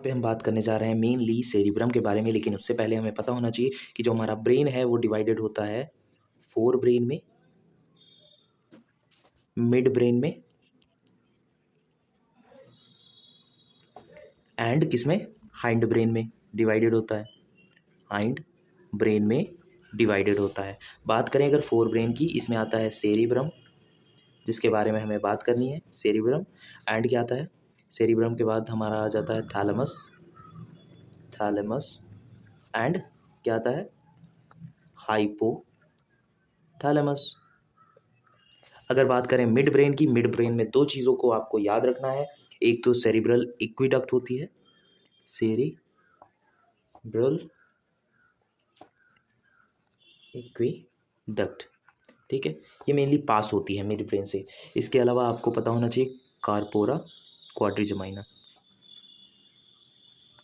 पे हम बात करने जा रहे हैं मेनली सेरिब्रम के बारे में, लेकिन उससे पहले हमें पता होना चाहिए कि जो हमारा ब्रेन है वो डिवाइडेड होता है 4 ब्रेन में, मिड ब्रेन में एंड किसमें, हाइंड ब्रेन में डिवाइडेड होता है। हाइंड ब्रेन में डिवाइडेड होता है। बात करें अगर 4 ब्रेन की, इसमें आता है सेरिब्रम, जिसके बारे में हमें बात करनी है। सेरिब्रम एंड क्या आता है, सेरिब्रम के बाद हमारा आ जाता है थैलेमस, थैलेमस एंड क्या आता है, हाइपोथैलेमस। अगर बात करें मिड ब्रेन की, मिड ब्रेन में 2 चीज़ों को आपको याद रखना है। एक तो सेरिब्रल एक्विडक्ट होती है, सेरिब्रल एक्विडक्ट, ठीक है, ये मेनली पास होती है मिड ब्रेन से। इसके अलावा आपको पता होना चाहिए कार्पोरा क्वाड्रिजेमाइना,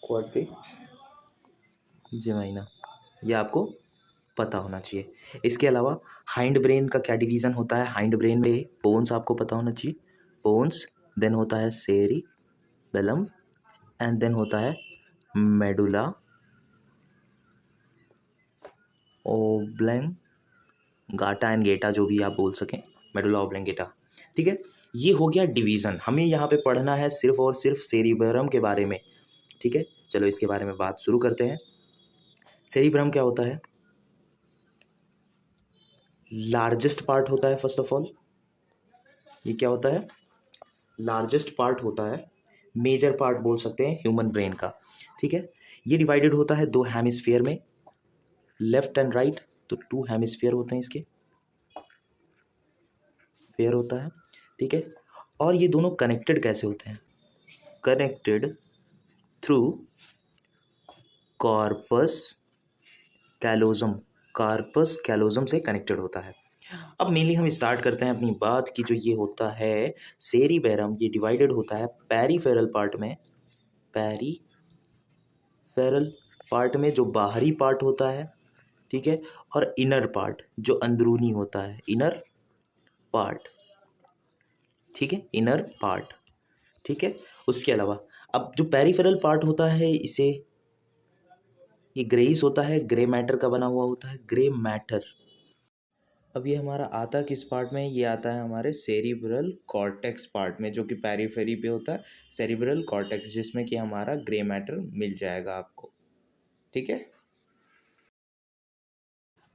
क्वाड्रिजेमाइना, ये आपको पता होना चाहिए। इसके अलावा हाइंड ब्रेन का क्या डिवीज़न होता है, हाइंड ब्रेन में बोन्स आपको पता होना चाहिए, बोन्स, देन होता है सेरिबेलम एंड देन होता है मेडुला ओब्लंगाटा एंड गेटा, जो भी आप बोल सकें, मेडुला ओब्लंगेटा, ठीक है। ये हो गया डिवीज़न। हमें यहाँ पे पढ़ना है सिर्फ और सिर्फ सेरिब्रम के बारे में, ठीक है। चलो इसके बारे में बात शुरू करते हैं। सेरिब्रम क्या होता है, लार्जेस्ट पार्ट होता है। फर्स्ट ऑफ ऑल ये क्या होता है, लार्जेस्ट पार्ट होता है, मेजर पार्ट बोल सकते हैं ह्यूमन ब्रेन का, ठीक है। ये डिवाइडेड होता है 2 हेमिस्फीयर में, लेफ्ट एंड राइट, तो 2 हेमिस्फीयर होते हैं इसके, फेयर होता है, ठीक है। और ये दोनों कनेक्टेड कैसे होते हैं, connected through corpus callosum, corpus callosum से कनेक्टेड होता है। अब मेनली हम स्टार्ट करते हैं अपनी बात की। जो ये होता है सेरिबेरम, ये डिवाइडेड होता है पेरीफेरल पार्ट में, पेरीफेरल पार्ट में जो बाहरी पार्ट होता है, ठीक है, और इनर पार्ट जो अंदरूनी होता है, इनर पार्ट, ठीक है, इनर पार्ट, ठीक है। उसके अलावा अब जो पेरीफेरल पार्ट होता है, इसे ये ग्रेइस होता है, ग्रे मैटर का बना हुआ होता है, ग्रे मैटर। अब ये हमारा आता किस पार्ट में, ये आता है हमारे सेरिब्रल कॉर्टेक्स पार्ट में, जो कि पेरीफेरी पे होता है, सेरिब्रल कॉर्टेक्स, जिसमें कि हमारा ग्रे मैटर मिल जाएगा आपको, ठीक है।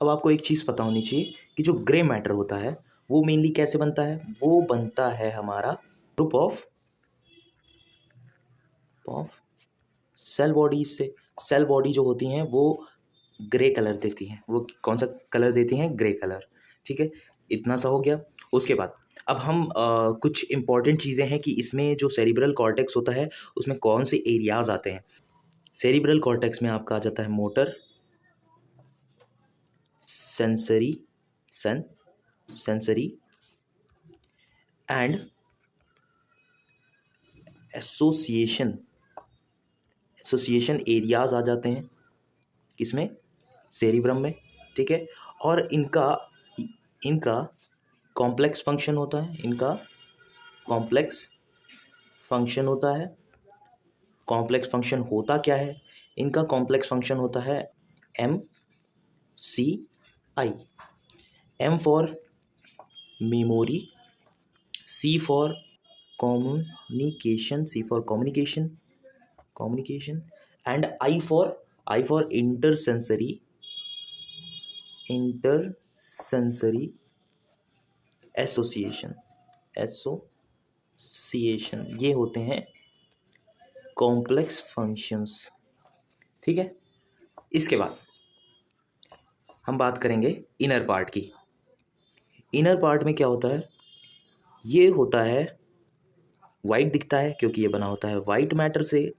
अब आपको एक चीज़ पता होनी चाहिए कि जो ग्रे मैटर होता है वो मेनली कैसे बनता है, वो बनता है हमारा ग्रुप ऑफ सेल बॉडीज से। सेल बॉडी जो होती हैं वो ग्रे कलर देती हैं, वो कौन सा कलर देती हैं, ग्रे कलर, ठीक है। इतना सा हो गया। उसके बाद अब हम कुछ इंपॉर्टेंट चीज़ें हैं कि इसमें जो सेरिब्रल कॉर्टेक्स होता है उसमें कौन से एरियाज आते हैं। सेरिब्रल कॉर्टेक्स में आपका आ जाता है motor, sensory and association areas आ जाते हैं किसमें, सेरिब्रम में, ठीक है। और इनका कॉम्प्लेक्स फंक्शन होता है, इनका कॉम्प्लेक्स फंक्शन होता है। कॉम्प्लेक्स फंक्शन होता क्या है, इनका कॉम्प्लेक्स फंक्शन होता है MCI, M for memory, C for communication, and I for intersensory association. ये होते हैं कॉम्प्लेक्स फंक्शंस, ठीक है। इसके बाद हम बात करेंगे इनर पार्ट की। इनर पार्ट में क्या होता है, ये होता है वाइट दिखता है क्योंकि ये बना होता है वाइट मैटर से,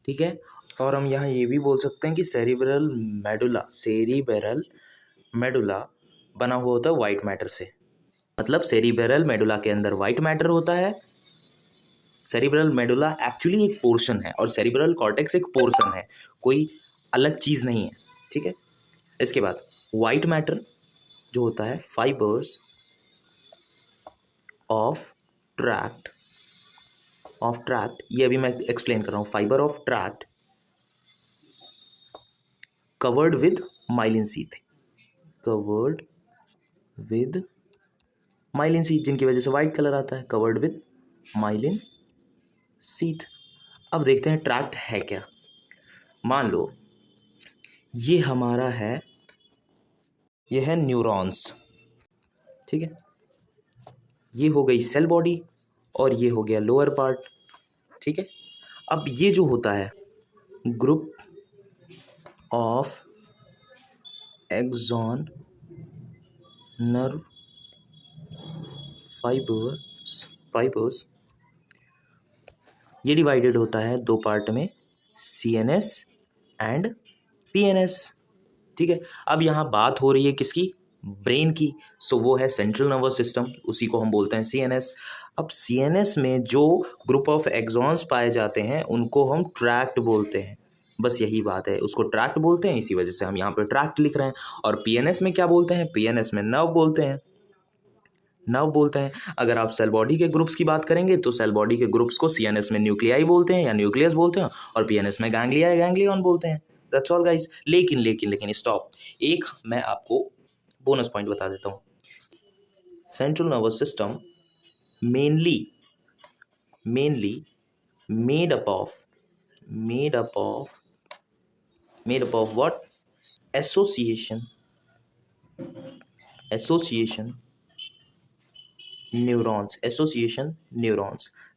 ठीक है। और हम यहाँ ये भी बोल सकते हैं कि सेरिब्रल मेडुला बना हुआ होता है वाइट मैटर से, मतलब सेरिब्रल मेडुला के अंदर वाइट मैटर होता है। सेरिब्रल मेडुला एक्चुअली एक पोर्शन है और सेरिब्रल कॉर्टेक्स एक पोर्शन है, कोई अलग चीज़ नहीं है, ठीक है। इसके बाद वाइट मैटर जो होता है fibres of tract of tract, ये अभी मैं एक्सप्लेन कर रहा हूँ, fibre of tract covered with myelin sheath, covered with myelin sheath, जिनकी वजह से व्हाइट कलर आता है, कवर्ड विद माइलिन शीथ। अब देखते हैं ट्रैक्ट है क्या। मान लो ये हमारा है, ये है न्यूरॉन्स, ठीक है, ये हो गई सेल बॉडी और ये हो गया लोअर पार्ट, ठीक है। अब ये जो होता है group of axon nerve fibres ये डिवाइडेड होता है दो पार्ट में, CNS एंड PNS, ठीक है। अब यहाँ बात हो रही है किसकी, ब्रेन की, सो वो है सेंट्रल नर्वस सिस्टम, उसी को हम बोलते हैं CNS। अब CNS में जो ग्रुप ऑफ एक्सॉन्स पाए जाते हैं उनको हम ट्रैक्ट बोलते हैं, बस यही बात है, उसको ट्रैक्ट बोलते हैं, इसी वजह से हम यहाँ पे ट्रैक्ट लिख रहे हैं। और PNS में क्या बोलते हैं, PNS में नर्व बोलते हैं, नर्व बोलते हैं। अगर आप सेल बॉडी के ग्रुप्स की बात करेंगे तो सेल बॉडी के ग्रुप्स को CNS में न्यूक्लियाई बोलते हैं या न्यूक्लियस बोलते हैं, और PNS में गैंग्लिया गैंग्लियन बोलते हैं। That's all guys. लेकिन लेकिन लेकिन स्टॉप, एक मैं आपको बोनस पॉइंट बता देता हूँ। Central nervous system mainly made up of what, association neurons.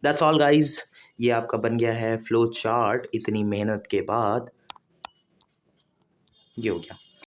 That's all guys. ये आपका बन गया है फ्लो चार्ट, इतनी मेहनत के बाद ये हो गया।